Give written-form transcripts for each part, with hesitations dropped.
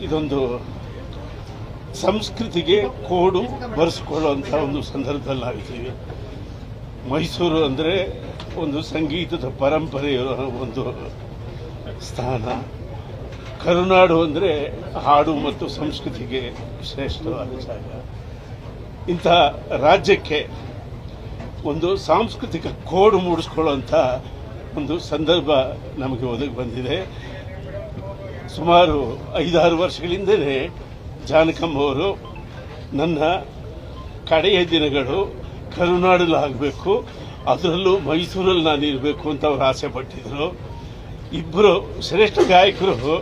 ಇದೊಂದು ಸಂಸ್ಕೃತಿಗೆ ಕೋಡು ಬರೆಸ್ಕೊಳ್ಳುವಂಥ ಒಂದು ಸಂದರ್ಭದಲ್ಲಿ ನಾವಿದ್ದೀವಿ. ಮೈಸೂರು ಅಂದರೆ ಒಂದು ಸಂಗೀತದ ಪರಂಪರೆಯ ಒಂದು ಸ್ಥಾನ. ಕರುನಾಡು ಅಂದರೆ ಹಾಡು ಮತ್ತು ಸಂಸ್ಕೃತಿಗೆ ಶ್ರೇಷ್ಠವಾದ ಜಾಗ. ಇಂಥ ರಾಜ್ಯಕ್ಕೆ ಒಂದು ಸಾಂಸ್ಕೃತಿಕ ಕೋಡು ಮೂಡಿಸ್ಕೊಳ್ಳುವಂಥ ಒಂದು ಸಂದರ್ಭ ನಮಗೆ ಒದಗಿ ಬಂದಿದೆ. ಸುಮಾರು 5-6 ವರ್ಷಗಳಿಂದಲೇ ಜಾನಕಮ್ಮ ಅವರು ನನ್ನ ಕಡೆಯ ದಿನಗಳು ಕರುನಾಡಲ್ಲಿ ಆಗಬೇಕು, ಅದರಲ್ಲೂ ಮೈಸೂರಲ್ಲಿ ನಾನು ಇರಬೇಕು ಅಂತ ಅವರು ಆಸೆ ಪಟ್ಟಿದ್ರು. ಇಬ್ಬರು ಶ್ರೇಷ್ಠ ಗಾಯಕರು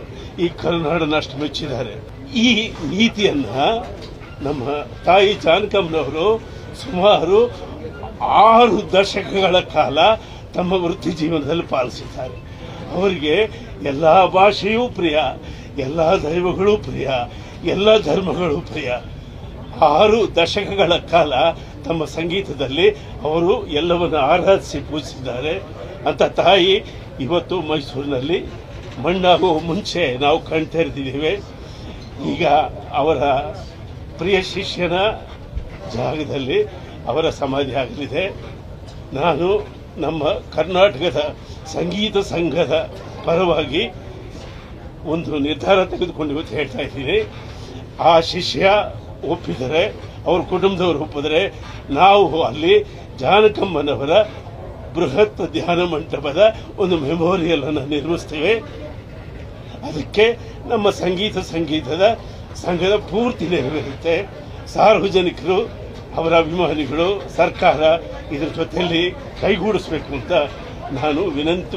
ಈ ಕರುನಾಡನ್ನು ಅಷ್ಟು ಮೆಚ್ಚಿದ್ದಾರೆ. ಈ ನೀತಿಯನ್ನ ನಮ್ಮ ತಾಯಿ ಜಾನಕಮ್ಮನವರು ಸುಮಾರು 6 ದಶಕಗಳ ಕಾಲ ತಮ್ಮ ವೃತ್ತಿ ಜೀವನದಲ್ಲಿ ಪಾಲಿಸಿದ್ದಾರೆ. ಅವರಿಗೆ ಎಲ್ಲ ಭಾಷೆಯೂ ಪ್ರಿಯ, ಎಲ್ಲ ದೈವಗಳೂ ಪ್ರಿಯ, ಎಲ್ಲ ಧರ್ಮಗಳು ಪ್ರಿಯ. 6 ದಶಕಗಳ ಕಾಲ ತಮ್ಮ ಸಂಗೀತದಲ್ಲಿ ಅವರು ಎಲ್ಲವನ್ನು ಆರಾಧಿಸಿ ಪೂಜಿಸಿದ್ದಾರೆ. ಅಂತ ತಾಯಿ ಇವತ್ತು ಮೈಸೂರಿನಲ್ಲಿ ಮಣ್ಣಾಗುವ ಮುಂಚೆ ನಾವು ಕಣ್ತೆರೆದಿದ್ದೇವೆ. ಈಗ ಅವರ ಪ್ರಿಯ ಶಿಷ್ಯನ ಜಾಗದಲ್ಲಿ ಅವರ ಸಮಾಧಿ ಆಗಲಿದೆ. ನಾನು ನಮ್ಮ ಕರ್ನಾಟಕದ ಸಂಗೀತ ಸಂಘದ ಪರವಾಗಿ ಒಂದು ನಿರ್ಧಾರ ತೆಗೆದುಕೊಂಡು ಇವತ್ತು ಹೇಳ್ತಾ ಇದ್ದೀನಿ. ಆ ಶಿಷ್ಯ ಒಪ್ಪಿದರೆ, ಅವ್ರ ಕುಟುಂಬದವರು ಒಪ್ಪಿದರೆ, ನಾವು ಅಲ್ಲಿ ಜಾನಕಮ್ಮನವರ ಬೃಹತ್ ಧ್ಯಾನ ಮಂಟಪದ ಒಂದು ಮೆಮೋರಿಯಲ್ ಅನ್ನು ನಿರ್ಮಿಸ್ತೇವೆ. ಅದಕ್ಕೆ ನಮ್ಮ ಸಂಗೀತದ ಸಂಘದ ಪೂರ್ತಿ ನೆರವೇರುತ್ತೆ. ಸಾರ್ವಜನಿಕರು, ಅವರ ಅಭಿಮಾನಿಗಳು, ಸರ್ಕಾರ ಇದರ ಜೊತೆಯಲ್ಲಿ ಕೈಗೂಡಿಸಬೇಕು ಅಂತ ನಾನು ವಿನಂತಿ